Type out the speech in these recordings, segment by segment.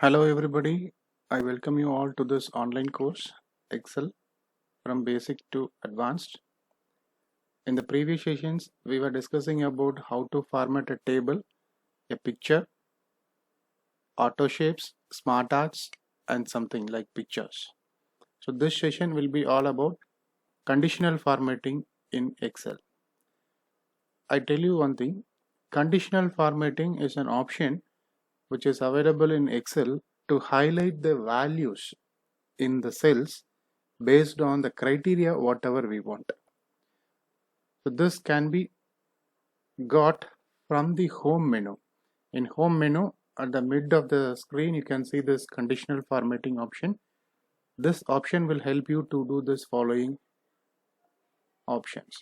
Hello everybody, I welcome you all to this online course Excel from basic to advanced. In the previous sessions we were discussing about how to format a table, a picture, auto shapes, smart arts and something like pictures. So this session will be all about conditional formatting in Excel. I tell you one thing, conditional formatting is an option which is available in Excel to highlight the values in the cells based on the criteria whatever we want. So this can be got from the home menu. In home menu at the mid of the screen you can see this conditional formatting option. This option will help you to do this following options.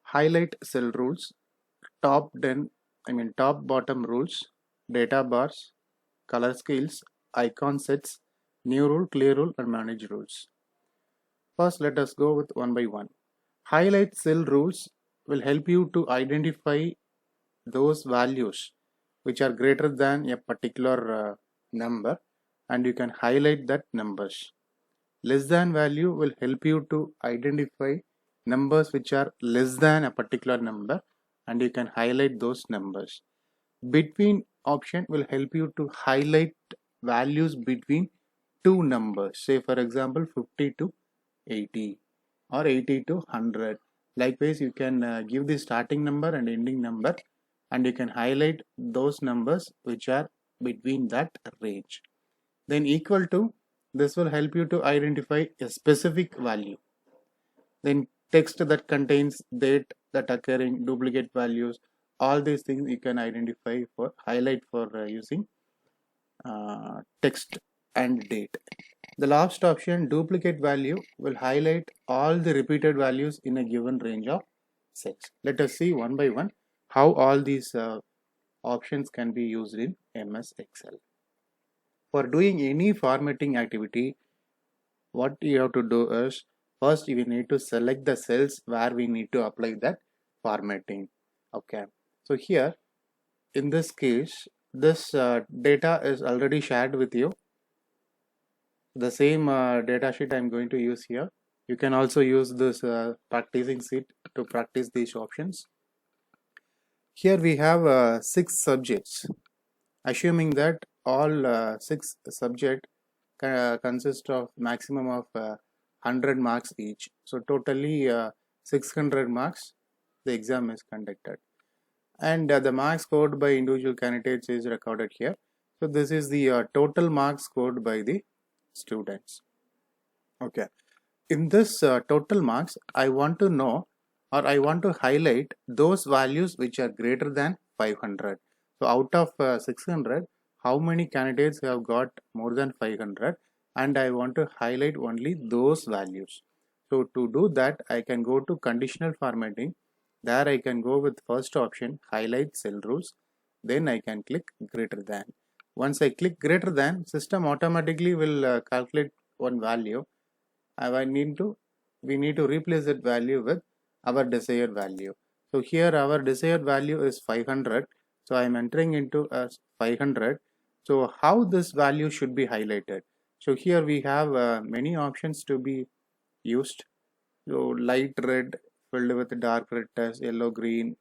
Highlight cell rules, top bottom rules, data bars, color scales, icon sets, new rule, clear rule and manage rules. First let us go with one by one. Highlight cell rules will help you to identify those values which are greater than a particular number and you can highlight that numbers. Less than value will help you to identify numbers which are less than a particular number and you can highlight those numbers. Between option will help you to highlight values between two numbers, say for example 50 to 80 or 80 to 100. Likewise you can give the starting number and ending number and you can highlight those numbers which are between that range. Then equal to, this will help you to identify a specific value. Then text that contains date that occurring, duplicate values, all these things you can identify for highlight for using text and date. The last option, duplicate value, will highlight all the repeated values in a given range of cells. Let us see one by one how all these options can be used in MS Excel. For doing any formatting activity, what you have to do is, first we need to select the cells where we need to apply that formatting. Okay, so here in this case, this data is already shared with you. The same data sheet I am going to use here. You can also use this practicing sheet to practice these options. Here we have 6 subjects. Assuming that all 6 subjects consist of maximum of 100 marks each. So totally 600 marks the exam is conducted. And the marks scored by individual candidates is recorded here. So this is the total marks scored by the students. Okay. In this total marks, I want to know or I want to highlight those values which are greater than 500. So out of 600, how many candidates have got more than 500, and I want to highlight only those values. So to do that, I can go to conditional formatting. There I can go with first option, highlight cell rules. Then I can click greater than. Once I click greater than, system automatically will calculate one value. We need to replace that value with our desired value. So here our desired value is 500. So I am entering into as 500. So how this value should be highlighted? So here we have many options to be used. So light red filled with dark red text, yellow, green.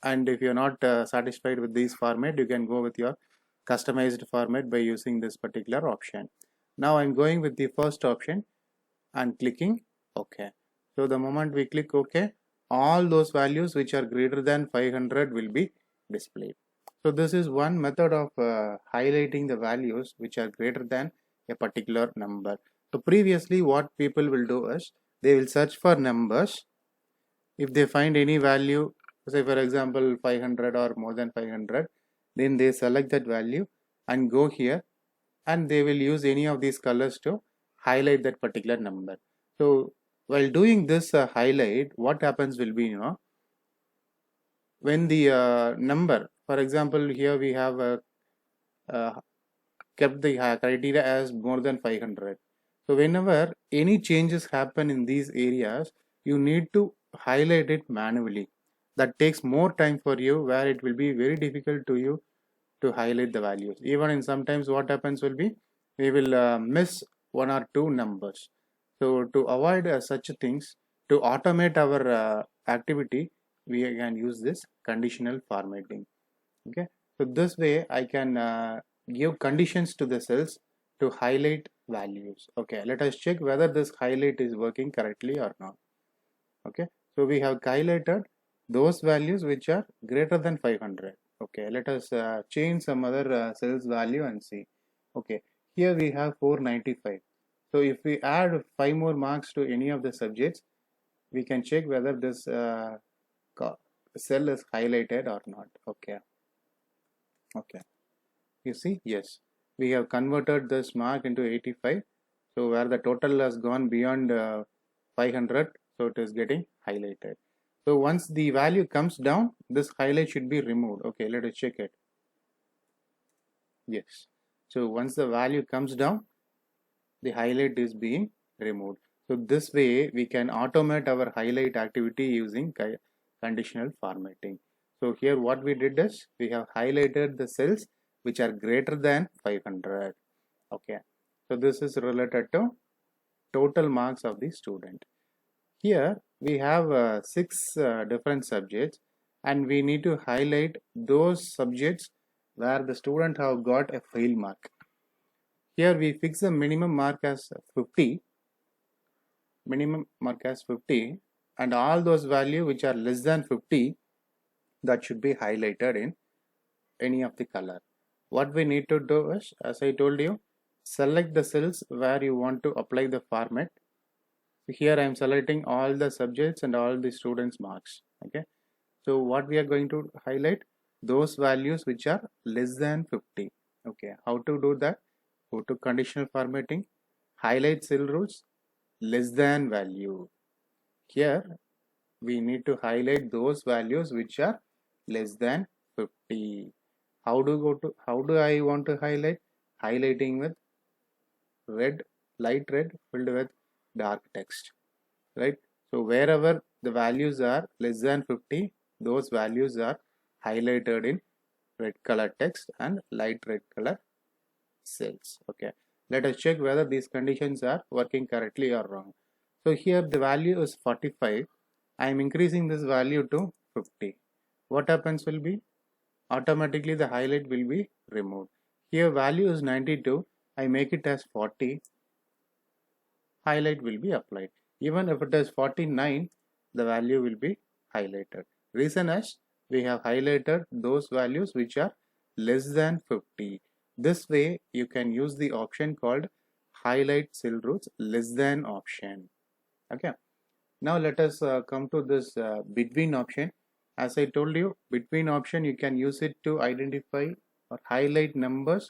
And if you're not satisfied with this format, you can go with your customized format by using this particular option. Now I'm going with the first option and clicking OK. So the moment we click OK, all those values which are greater than 500 will be displayed. So this is one method of highlighting the values which are greater than a particular number. So previously what people will do is they will search for numbers. If they find any value, say for example 500 or more than 500, then they select that value and go here and they will use any of these colors to highlight that particular number. So while doing this highlight, what happens will be, when the number, for example, here we have kept the criteria as more than 500. So whenever any changes happen in these areas, you need to highlight it manually. That takes more time for you, where it will be very difficult to you to highlight the values. Even in sometimes what happens will be we will miss one or two numbers. So to avoid such things, to automate our activity, we can use this conditional formatting. Okay, so this way I can give conditions to the cells to highlight values. Okay, let us check whether this highlight is working correctly or not. Okay, so we have highlighted those values which are greater than 500. Okay, let us change some other cells value and see. Okay, here we have 495. So if we add 5 more marks to any of the subjects, we can check whether this cell is highlighted or not. Okay, okay, you see, yes, we have converted this mark into 85. So where the total has gone beyond 500, so it is getting highlighted. So once the value comes down, this highlight should be removed. Okay, let us check it. Yes, so once the value comes down, the highlight is being removed. So this way we can automate our highlight activity using conditional formatting. So here what we did is we have highlighted the cells which are greater than 500. Okay, so this is related to total marks of the student. Here we have 6 different subjects, and we need to highlight those subjects where the student have got a fail mark. Here we fix the minimum mark as 50, and all those values which are less than 50, that should be highlighted in any of the color. What we need to do is, as I told you, select the cells where you want to apply the format. Here I am selecting all the subjects and all the students marks. Okay, so what we are going to highlight, those values which are less than 50. Okay, how to do that? Go to conditional formatting, highlight cell rules, less than value. Here we need to highlight those values which are less than 50. How do I want to highlight? Highlighting with red, light red filled with dark text, right? So wherever the values are less than 50, those values are highlighted in red color text and light red color cells. Okay, let us check whether these conditions are working correctly or wrong. So here the value is 45. I am increasing this value to 50. What happens will be automatically the highlight will be removed. Here value is 92. I make it as 40. Highlight will be applied. Even if it is 49, the value will be highlighted. Reason is we have highlighted those values which are less than 50. This way you can use the option called highlight cell rules less than option. Okay, now let us come to this between option. As I told you, between option you can use it to identify or highlight numbers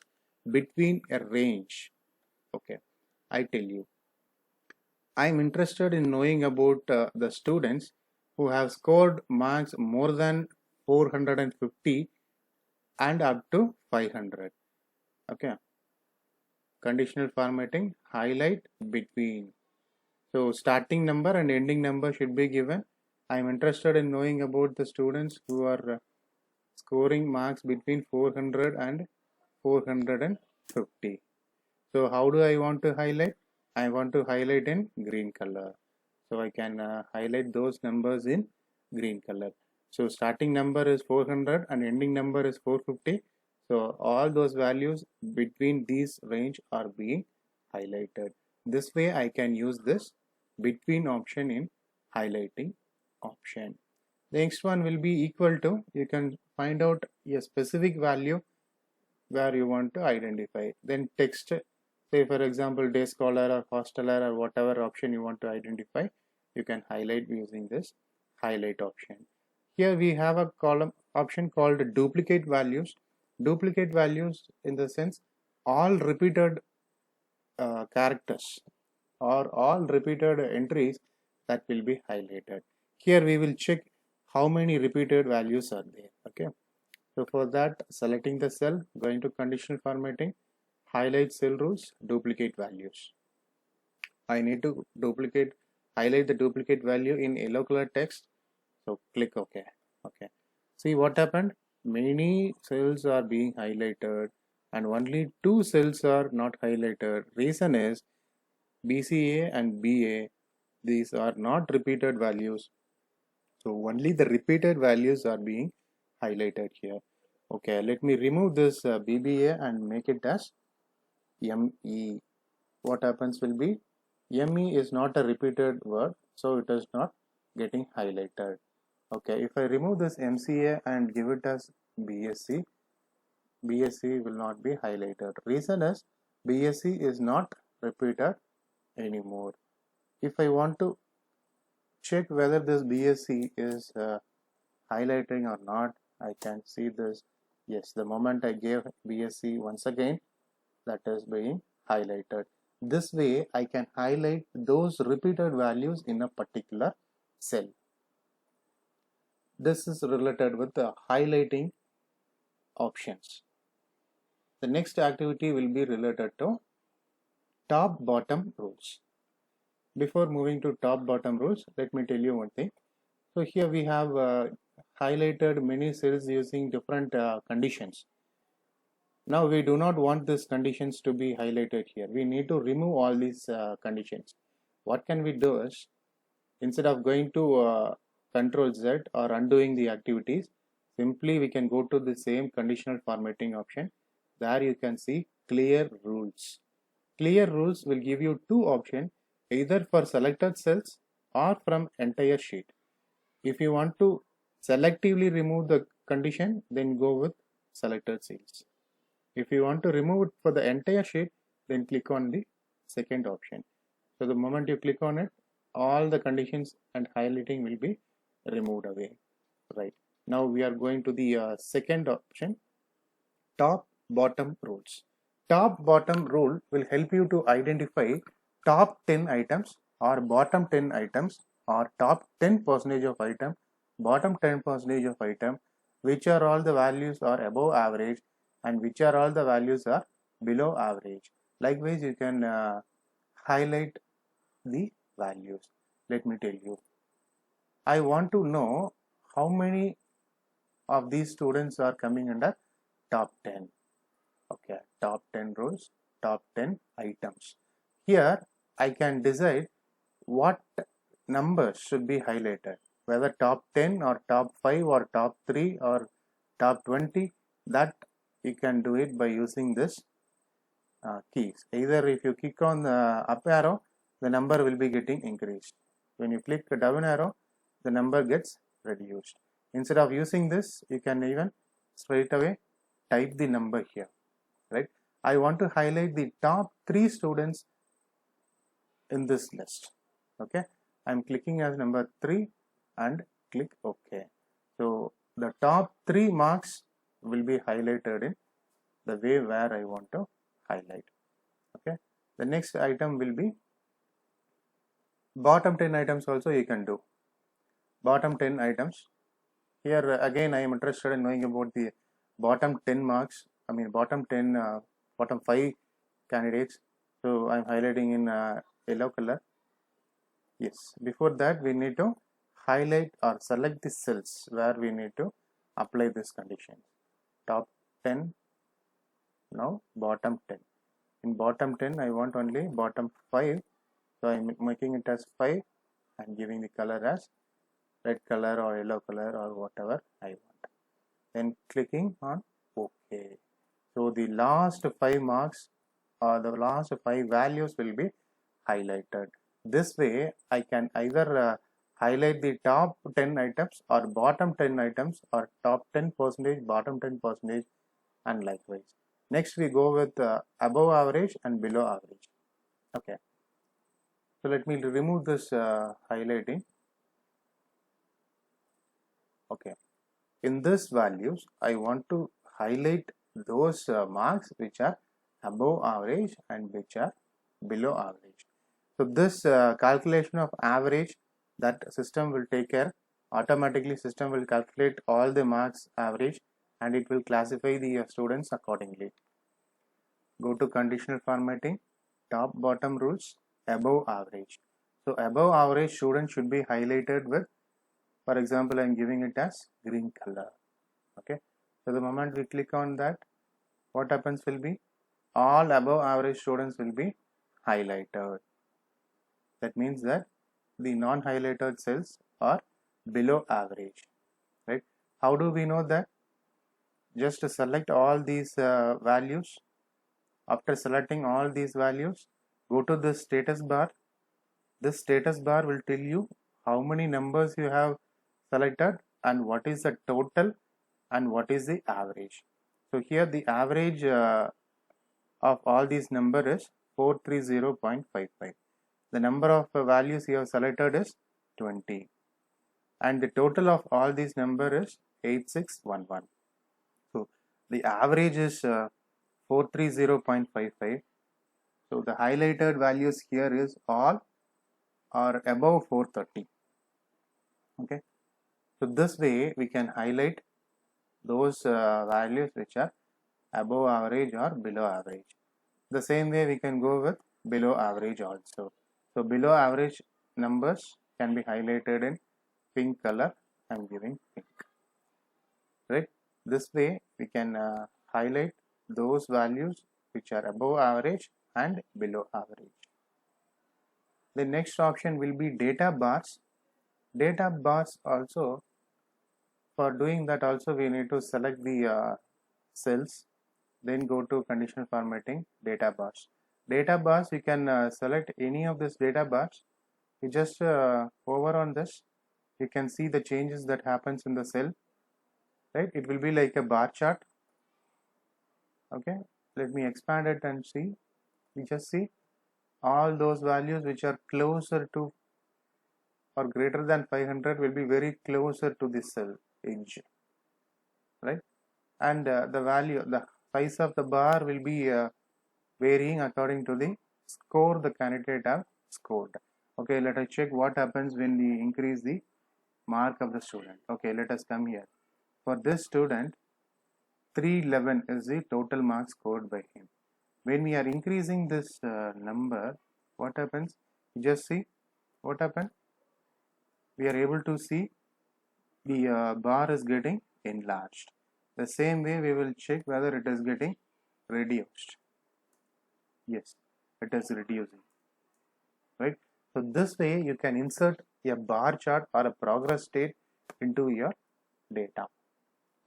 between a range. Okay, I tell you, I am interested in knowing about the students who have scored marks more than 450 and up to 500. Okay, conditional formatting, highlight between. So starting number and ending number should be given. I am interested in knowing about the students who are scoring marks between 400 and 450. So how do I want to highlight? I want to highlight in green color. So I can highlight those numbers in green color. So starting number is 400 and ending number is 450. So all those values between these range are being highlighted. This way I can use this between option in highlighting option. The next one will be equal to, you can find out a specific value where you want to identify. Then text, say for example day scholar or hosteler or whatever option you want to identify, you can highlight using this highlight option. Here we have a column option called duplicate values. Duplicate values in the sense all repeated characters or all repeated entries that will be highlighted. Here we will check how many repeated values are there. Okay, so for that, selecting the cell, going to conditional formatting, highlight cell rules, duplicate values. I need to highlight the duplicate value in yellow color text. So click OK. Okay. See what happened? many cells are being highlighted and only two cells are not highlighted. Reason is BCA and BA, these are not repeated values. So only the repeated values are being highlighted here. Okay, let me remove this BBA and make it as ME. What happens will be ME is not a repeated word, so it is not getting highlighted. Okay, if I remove this MCA and give it as BSc, BSc will not be highlighted. Reason is BSc is not repeated anymore. If I want to check whether this BSc is highlighting or not, I can see this. Yes, the moment I gave BSc once again, that is being highlighted. This way I can highlight those repeated values in a particular cell. This is related with the highlighting options. The next activity will be related to top bottom rules. Before moving to top bottom rules, let me tell you one thing. So here we have highlighted many cells using different conditions. Now we do not want these conditions to be highlighted here. We need to remove all these conditions. What can we do is, instead of going to Control Z or undoing the activities, simply we can go to the same conditional formatting option. There you can see clear rules. Clear rules will give you two options, either for selected cells or from entire sheet. If you want to selectively remove the condition, then go with selected cells. If you want to remove it for the entire sheet, then click on the second option. So the moment you click on it, all the conditions and highlighting will be removed away. Right. Now we are going to the second option, top bottom rules. Top bottom rule will help you to identify top 10 items or bottom 10 items or top 10% of item, bottom 10% of item, which are all the values are above average and which are all the values are below average. Likewise, you can highlight the values. Let me tell you. I want to know how many of these students are coming under top 10. Okay, top 10 rows, top 10 items. Here I can decide what numbers should be highlighted, whether top 10 or top 5 or top 3 or top 20. That you can do it by using this keys. Either if you click on the up arrow, the number will be getting increased. When you click the down arrow, the number gets reduced. Instead of using this, you can even straight away type the number here. Right? I want to highlight the top 3 students in this list. Okay, I'm clicking as number 3 and click OK. So the top 3 marks will be highlighted in the way where I want to highlight. Okay, the next item will be bottom 10 items. Also you can do bottom 10 items. Here again I am interested in knowing about the bottom 10 marks. I mean bottom 10 bottom 5 candidates. So I'm highlighting in yellow color. Yes, before that we need to highlight or select the cells where we need to apply this condition. Top 10, now bottom 10. In bottom 10 I want only bottom 5, so I'm making it as 5 and giving the color as red color or yellow color or whatever I want. Then clicking on OK. So the last 5 marks or the last 5 values will be highlighted. This way I can either highlight the top 10 items or bottom 10 items or top 10%, bottom 10%, and likewise. Next we go with above average and below average. Okay. So let me remove this highlighting. Okay. In this values, I want to highlight those marks which are above average and which are below average. So this calculation of average, that system will take care. Automatically system will calculate all the marks average and it will classify the students accordingly. Go to conditional formatting, top bottom rules, above average. So above average student should be highlighted with, for example, I am giving it as green color. Okay. So the moment we click on that, what happens will be all above average students will be highlighted. That means that the non-highlighted cells are below average, right? How do we know that? Just select all these values. After selecting all these values, go to the status bar. This status bar will tell you how many numbers you have selected and what is the total and what is the average. So here the average of all these number is 430.55. The number of values you have selected is 20 and the total of all these number is 8611. So the average is 430.55. So the highlighted values here is all are above 430. Okay, so this way we can highlight those values which are above average or below average. The same way we can go with below average also. So below average numbers can be highlighted in pink color. I am giving pink, right? This way we can highlight those values which are above average and below average. The next option will be data bars. Data bars also, for doing that also we need to select the cells, then go to conditional formatting, data bars. Data bars, you can select any of this data bars. You just hover on this, you can see the changes that happens in the cell, right? It will be like a bar chart. Okay, let me expand it and see. You just see all those values which are closer to or greater than 500 will be very closer to this cell edge, right? And the value, the size of the bar will be varying according to the score the candidate have scored. Okay, let us check what happens when we increase the mark of the student. Okay, let us come here. For this student, 311 is the total mark scored by him. When we are increasing this number, what happens? You just see what happened. We are able to see the bar is getting enlarged. The same way we will check whether it is getting reduced. Yes, it is reducing, right? So this way you can insert a bar chart or a progress state into your data,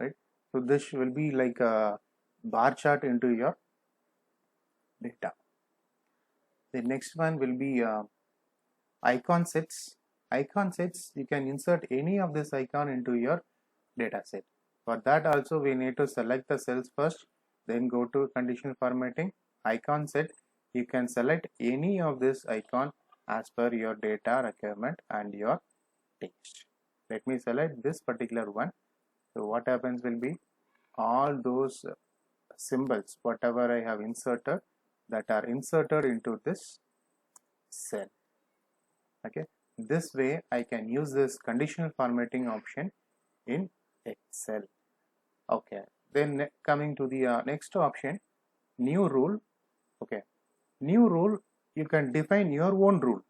right? So this will be like a bar chart into your data. The next one will be icon sets. Icon sets, you can insert any of this icon into your data set. For that also we need to select the cells first, then go to conditional formatting, icon set. You can select any of this icon as per your data requirement and your text. Let me select this particular one. So what happens will be all those symbols whatever I have inserted that are inserted into this cell. Okay, this way I can use this conditional formatting option in Excel. Okay, then coming to the next option, new rule. Okay, new rule, you can define your own rule.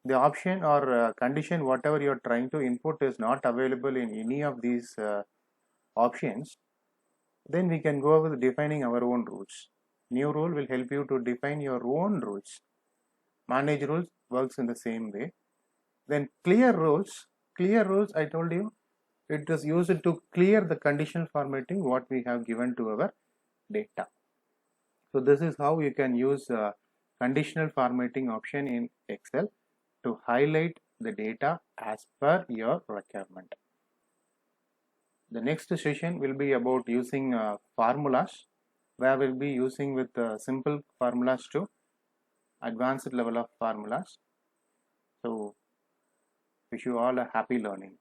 The option or condition whatever you are trying to input is not available in any of these options, then we can go with defining our own rules. New rule will help you to define your own rules. Manage rules works in the same way. Then clear rules I told you, it is used to clear the conditional formatting what we have given to our data. So this is how you can use conditional formatting option in Excel to highlight the data as per your requirement. The next session will be about using formulas, where we'll be using with simple formulas to advanced level of formulas. So wish you all a happy learning.